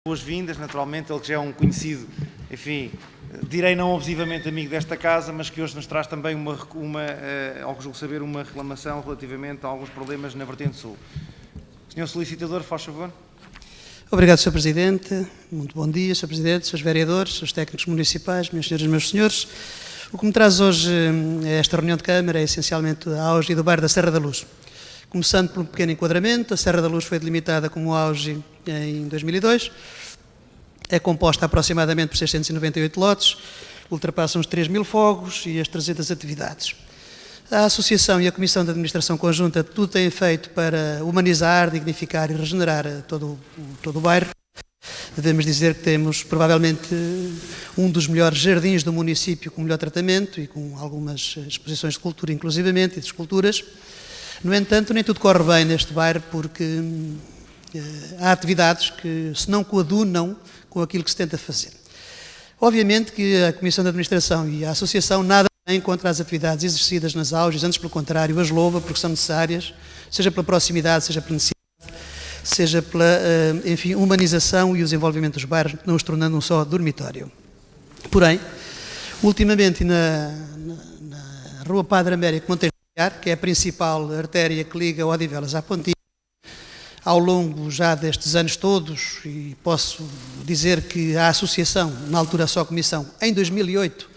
Boas-vindas, naturalmente, ele que já é um conhecido, enfim, direi não abusivamente amigo desta casa, mas que hoje nos traz também ao julgo saber, uma reclamação relativamente a alguns problemas na vertente sul. Senhor solicitador, faz favor. Obrigado, Sr. Presidente. Muito bom dia, Sr. Presidente, Srs. Vereadores, Srs. Técnicos Municipais, minhas senhoras e meus senhores. O que me traz hoje a esta reunião de Câmara é essencialmente a auge do bairro da Serra da Luz. Começando por um pequeno enquadramento, a Serra da Luz foi delimitada como auge em 2002, é composta aproximadamente por 698 lotes, ultrapassam os 3.000 fogos e as 300 atividades. A Associação e a Comissão de Administração Conjunta tudo têm feito para humanizar, dignificar e regenerar todo o bairro. Devemos dizer que temos provavelmente um dos melhores jardins do município com melhor tratamento e com algumas exposições de cultura inclusivamente e de esculturas. No entanto, nem tudo corre bem neste bairro porque há atividades que se não coadunam com aquilo que se tenta fazer. Obviamente que a Comissão de Administração e a Associação nada têm contra as atividades exercidas nas auges, antes pelo contrário, as louva porque são necessárias, seja pela proximidade, seja pela necessidade, seja pela, enfim, humanização e o desenvolvimento dos bairros, não os tornando um só dormitório. Porém, ultimamente na Rua Padre Américo Monteiro, que é a principal artéria que liga Odivelas à Pontinha, ao longo já destes anos todos, e posso dizer que a Associação, na altura só a Comissão, em 2008,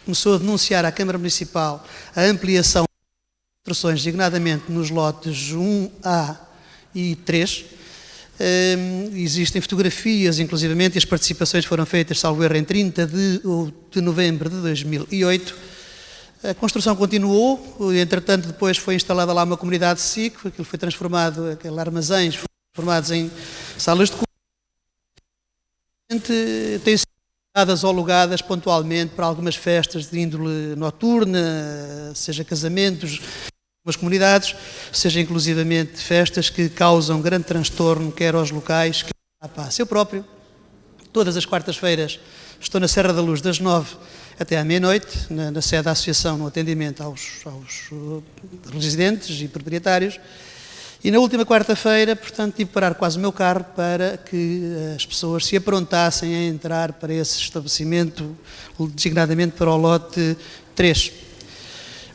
começou a denunciar à Câmara Municipal a ampliação das construções, designadamente nos lotes 1A e 3. Existem fotografias, inclusivamente, e as participações foram feitas, salvo erro, em 30 de novembro de 2008. A construção continuou, entretanto depois foi instalada lá uma comunidade SIC, aquilo foi transformado, aqueles armazéns foram transformados em salas de culto. Têm sido dadas ou alugadas pontualmente para algumas festas de índole noturna, seja casamentos, algumas comunidades, seja inclusivamente festas que causam grande transtorno, quer aos locais, quer à paz. Eu próprio, todas as quartas-feiras, estou na Serra da Luz das 9 até à meia-noite, na sede da Associação, no atendimento aos residentes e proprietários. E na última quarta-feira, portanto, tive que parar quase o meu carro para que as pessoas se aprontassem a entrar para esse estabelecimento, designadamente para o lote 3.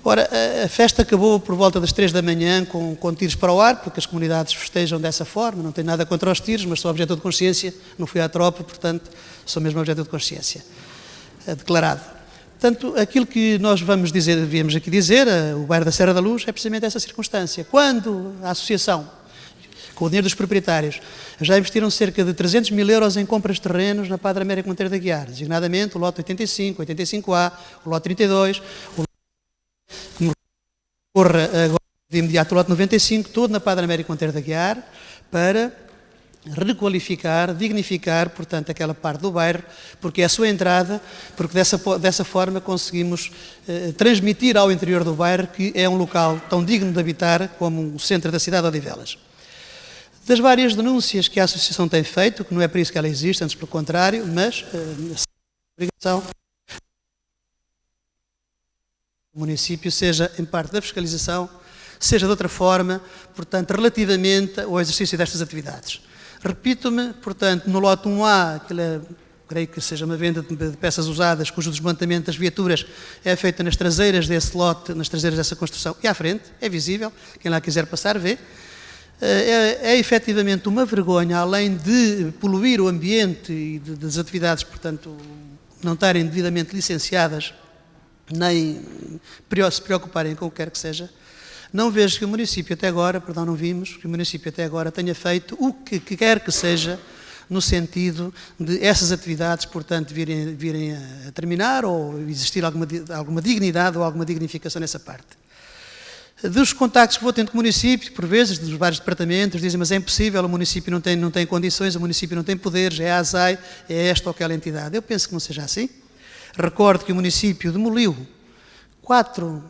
Ora, a festa acabou por volta das 3 da manhã com tiros para o ar, porque as comunidades festejam dessa forma, não tenho nada contra os tiros, mas sou objeto de consciência, não fui à tropa, portanto, sou mesmo objeto de consciência, declarado. Portanto, aquilo que nós viemos aqui dizer, o bairro da Serra da Luz, é precisamente essa circunstância. Quando a Associação, com o dinheiro dos proprietários, já investiram cerca de 300 mil euros em compras de terrenos na Padre Américo Monteiro de Aguiar, designadamente o lote 85, 85A, o lote 32, o lote corre agora de imediato o lote 95, todo na Padre Américo Monteiro de Aguiar, para requalificar, dignificar, portanto, aquela parte do bairro, porque é a sua entrada, porque dessa forma conseguimos transmitir ao interior do bairro que é um local tão digno de habitar como o centro da cidade de Odivelas. Das várias denúncias que a Associação tem feito, que não é por isso que ela existe, antes pelo contrário, mas a obrigação do município, seja em parte da fiscalização, seja de outra forma, portanto, relativamente ao exercício destas atividades. Repito-me, portanto, no lote 1A, creio que seja uma venda de peças usadas, cujo desmontamento das viaturas é feito nas traseiras desse lote, nas traseiras dessa construção e à frente, é visível, quem lá quiser passar vê. É efetivamente uma vergonha, além de poluir o ambiente e das atividades, portanto, não estarem devidamente licenciadas, nem se preocuparem com o que quer que seja. Não vejo que o município até agora, não vimos que o município até agora tenha feito o que quer que seja no sentido de essas atividades, portanto, virem a terminar ou existir alguma dignidade ou alguma dignificação nessa parte. Dos contactos que vou tendo com o município, por vezes, dos vários departamentos, dizem, mas é impossível, o município não tem condições, o município não tem poderes, é a ASAI, é esta ou aquela entidade. Eu penso que não seja assim. Recordo que o município demoliu 4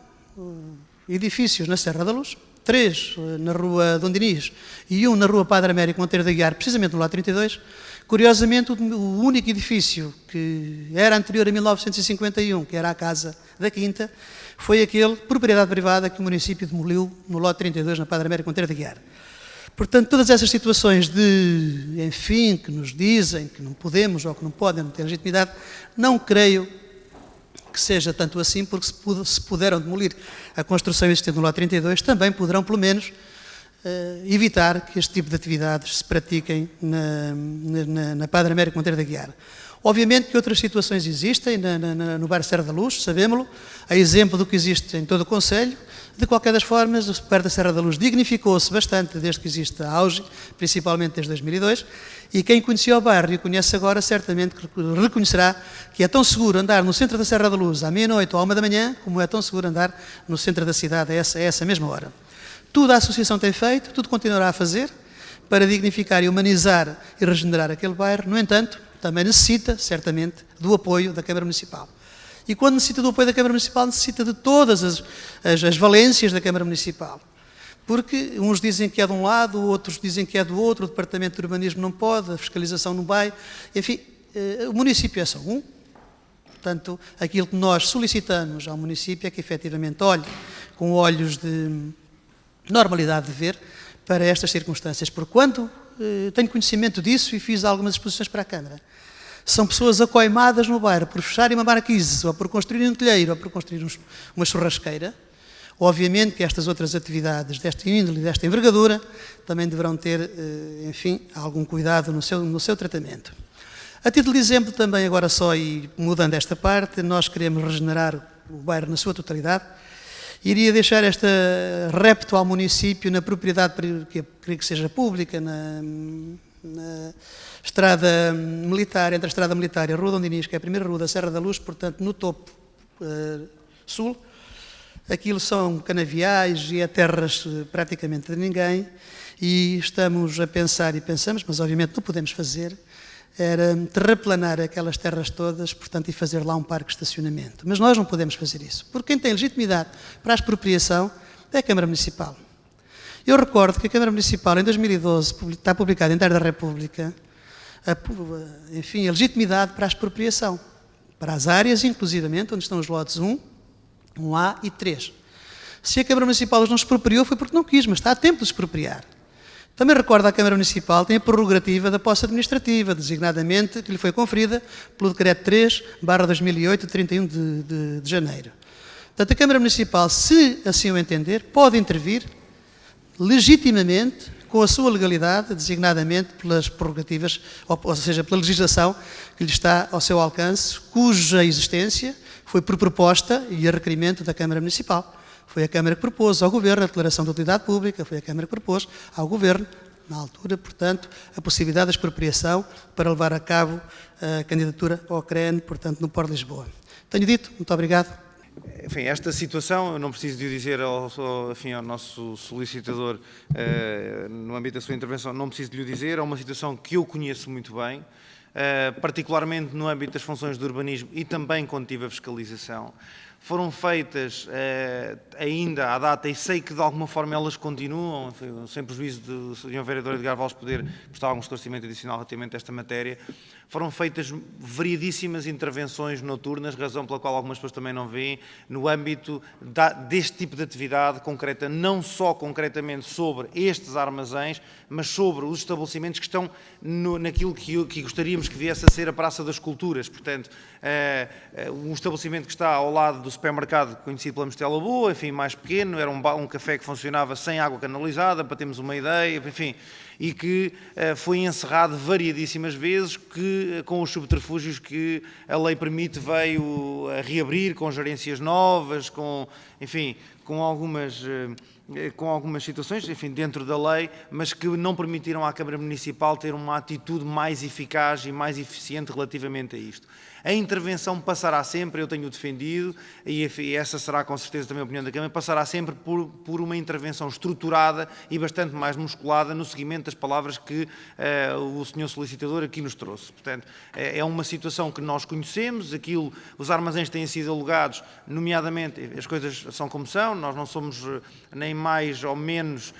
edifícios na Serra da Luz, 3 na Rua Dom Dinis e 1 na Rua Padre Américo Monteiro de Aguiar, precisamente no lote 32. Curiosamente, o único edifício que era anterior a 1951, que era a Casa da Quinta, foi aquele, propriedade privada, que o município demoliu no lote 32, na Padre Américo Monteiro de Aguiar. Portanto, todas essas situações de, enfim, que nos dizem que não podemos ou que não podem, não têm legitimidade, não creio que seja tanto assim, porque se puderam demolir a construção existente no Lote 32, também poderão, pelo menos, evitar que este tipo de atividades se pratiquem na Padre Américo Monteiro de Aguiar. Obviamente que outras situações existem no bairro Serra da Luz, sabemos-lo, a exemplo do que existe em todo o Concelho. De qualquer das formas, o bairro da Serra da Luz dignificou-se bastante desde que existe a auge, principalmente desde 2002, e quem conhecia o bairro e o conhece agora, certamente reconhecerá que é tão seguro andar no centro da Serra da Luz à meia-noite ou à 1 da manhã, como é tão seguro andar no centro da cidade a essa mesma hora. Tudo a Associação tem feito, tudo continuará a fazer, para dignificar e humanizar e regenerar aquele bairro. No entanto, também necessita, certamente, do apoio da Câmara Municipal. E quando necessita do apoio da Câmara Municipal, necessita de todas as valências da Câmara Municipal. Porque uns dizem que é de um lado, outros dizem que é do outro, o Departamento de Urbanismo não pode, a fiscalização não vai. Enfim, o município é só um. Portanto, aquilo que nós solicitamos ao município é que efetivamente olhe com olhos de normalidade de ver para estas circunstâncias. Porque quando tenho conhecimento disso e fiz algumas exposições para a Câmara, são pessoas acoimadas no bairro por fecharem uma marquise, ou por construírem um telheiro, ou por construir uma churrasqueira. Obviamente que estas outras atividades desta índole, desta envergadura, também deverão ter, enfim, algum cuidado no seu tratamento. A título de exemplo também, agora só e mudando esta parte, nós queremos regenerar o bairro na sua totalidade. Iria deixar esta repto ao município na propriedade, que eu creio que seja pública, na estrada militar, entre a estrada militar e a Rua Dom Dinis, que é a primeira rua da Serra da Luz, portanto no topo sul. Aquilo são canaviais e é terras praticamente de ninguém, e estamos a pensar e pensamos, mas obviamente não podemos fazer, era terraplanar aquelas terras todas, portanto, e fazer lá um parque de estacionamento. Mas nós não podemos fazer isso, porque quem tem legitimidade para a expropriação é a Câmara Municipal. Eu recordo que a Câmara Municipal, em 2012, está publicada em Diário da República, enfim, a legitimidade para a expropriação, para as áreas, inclusivamente, onde estão os lotes 1, 1A e 3. Se a Câmara Municipal os não expropriou, foi porque não quis, mas está a tempo de expropriar. Também recordo a Câmara Municipal tem a prerrogativa da posse administrativa, designadamente, que lhe foi conferida pelo Decreto 3/2008, de 31 de janeiro. Portanto, a Câmara Municipal, se assim o entender, pode intervir legitimamente, com a sua legalidade, designadamente pelas prerrogativas, ou seja, pela legislação que lhe está ao seu alcance, cuja existência foi por proposta e a requerimento da Câmara Municipal. Foi a Câmara que propôs ao Governo a declaração de utilidade pública, foi a Câmara que propôs ao Governo, na altura, portanto, a possibilidade da expropriação para levar a cabo a candidatura ao CREN, portanto, no Porto de Lisboa. Tenho dito, muito obrigado. Enfim, esta situação, eu não preciso de o dizer ao nosso solicitador no âmbito da sua intervenção, não preciso de lhe dizer, é uma situação que eu conheço muito bem, particularmente no âmbito das funções de urbanismo e também quando tive a fiscalização. Foram feitas ainda à data, e sei que de alguma forma elas continuam, sem prejuízo do Sr. Vereador Edgar Valles poder prestar algum esclarecimento adicional relativamente a esta matéria, foram feitas variedíssimas intervenções noturnas, razão pela qual algumas pessoas também não veem, no âmbito deste tipo de atividade concreta, não só concretamente sobre estes armazéns, mas sobre os estabelecimentos que estão naquilo que gostaríamos que viesse a ser a Praça das Culturas. Portanto, um estabelecimento que está ao lado do supermercado conhecido pela Mistela Boa, enfim, mais pequeno, era um café que funcionava sem água canalizada, para termos uma ideia, enfim, e que foi encerrado variedíssimas vezes, que com os subterfúgios que a lei permite veio a reabrir, com gerências novas, enfim, com algumas situações, enfim, dentro da lei, mas que não permitiram à Câmara Municipal ter uma atitude mais eficaz e mais eficiente relativamente a isto. A intervenção passará sempre, eu tenho defendido, e essa será com certeza também a opinião da Câmara, passará sempre por uma intervenção estruturada e bastante mais musculada no seguimento das palavras que o Sr. Solicitador aqui nos trouxe. Portanto, é uma situação que nós conhecemos, os armazéns têm sido alugados, nomeadamente, as coisas são como são, nós não somos nem mais ou menos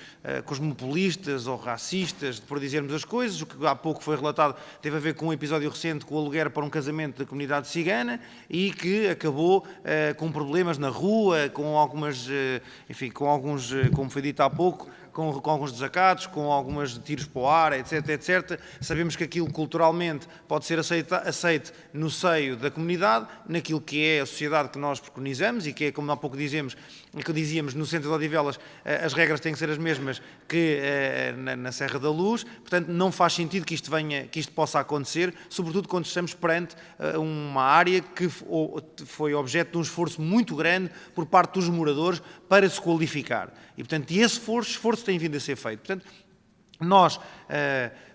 cosmopolistas ou racistas, por dizermos as coisas. O que há pouco foi relatado teve a ver com um episódio recente com o aluguer para um casamento da comunidade cigana e que acabou com problemas na rua, com alguns, como foi dito há pouco, com alguns desacatos, com algumas tiros para o ar, etc, etc. Sabemos que aquilo culturalmente pode ser aceito no seio da comunidade, naquilo que é a sociedade que nós preconizamos e que é, como há pouco dizíamos no centro de Odivelas, as regras têm que ser as mesmas que na Serra da Luz, portanto não faz sentido que isto possa acontecer, sobretudo quando estamos perante uma área que foi objeto de um esforço muito grande por parte dos moradores para se qualificar. E, portanto, esse esforço tem vindo a ser feito. Portanto, nós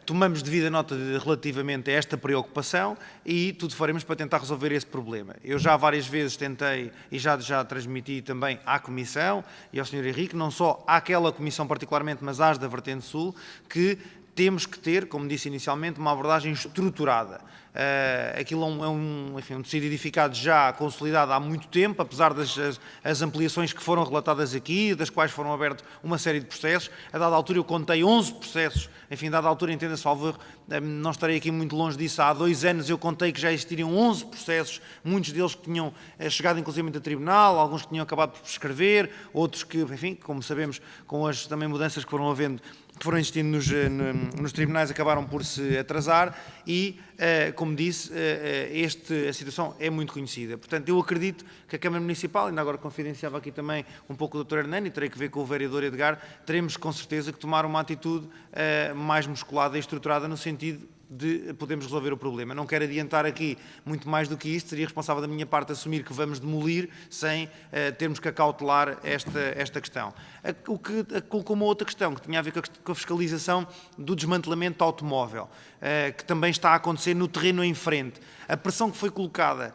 tomamos devida nota relativamente a esta preocupação e tudo faremos para tentar resolver esse problema. Eu já várias vezes tentei e já transmiti também à Comissão e ao Sr. Henrique, não só àquela Comissão particularmente, mas às da Vertente Sul, que temos que ter, como disse inicialmente, uma abordagem estruturada. Aquilo é um tecido edificado já consolidado há muito tempo, apesar das ampliações que foram relatadas aqui, das quais foram abertos uma série de processos. A dada altura eu contei 11 processos, enfim, a dada altura, entenda-se, salvo erro, não estarei aqui muito longe disso, há 2 anos eu contei que já existiriam 11 processos, muitos deles que tinham chegado inclusive a tribunal, alguns que tinham acabado por prescrever, outros que, enfim, como sabemos, com as também mudanças que foram existindo nos tribunais, acabaram por se atrasar e, como disse, a situação é muito conhecida. Portanto, eu acredito que a Câmara Municipal, ainda agora confidenciava aqui também um pouco o Dr. Hernani, terei que ver com o vereador Edgar, teremos com certeza que tomar uma atitude mais musculada e estruturada no sentido de podermos resolver o problema. Não quero adiantar aqui muito mais do que isto, seria responsável da minha parte assumir que vamos demolir sem termos que acautelar esta questão. O que colocou uma outra questão, que tinha a ver com a fiscalização do desmantelamento do automóvel, que também está a acontecer no terreno em frente. A pressão que foi colocada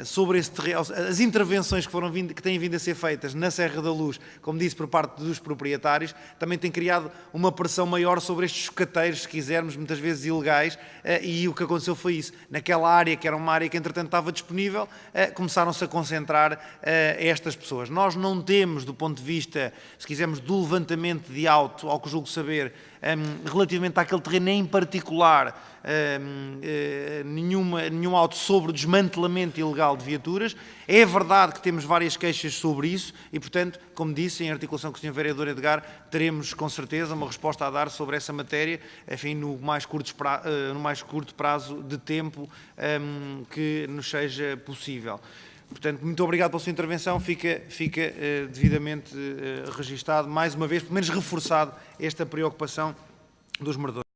sobre esse terreno, as intervenções que têm vindo a ser feitas na Serra da Luz, como disse, por parte dos proprietários, também tem criado uma pressão maior sobre estes chocateiros, se quisermos, muitas vezes ilegais, e o que aconteceu foi isso. Naquela área, que era uma área que entretanto estava disponível, começaram-se a concentrar estas pessoas. Nós não temos, do ponto de vista, se quisermos, do levantamento de auto, ao que julgo saber, relativamente àquele terreno em particular, nenhum auto sobre o desmantelamento ilegal de viaturas. É verdade que temos várias queixas sobre isso e, portanto, como disse, em articulação com o Sr. Vereador Edgar, teremos com certeza uma resposta a dar sobre essa matéria, enfim, no mais curto prazo de tempo que nos seja possível. Portanto, muito obrigado pela sua intervenção, fica devidamente registado, mais uma vez, pelo menos reforçado, esta preocupação dos moradores.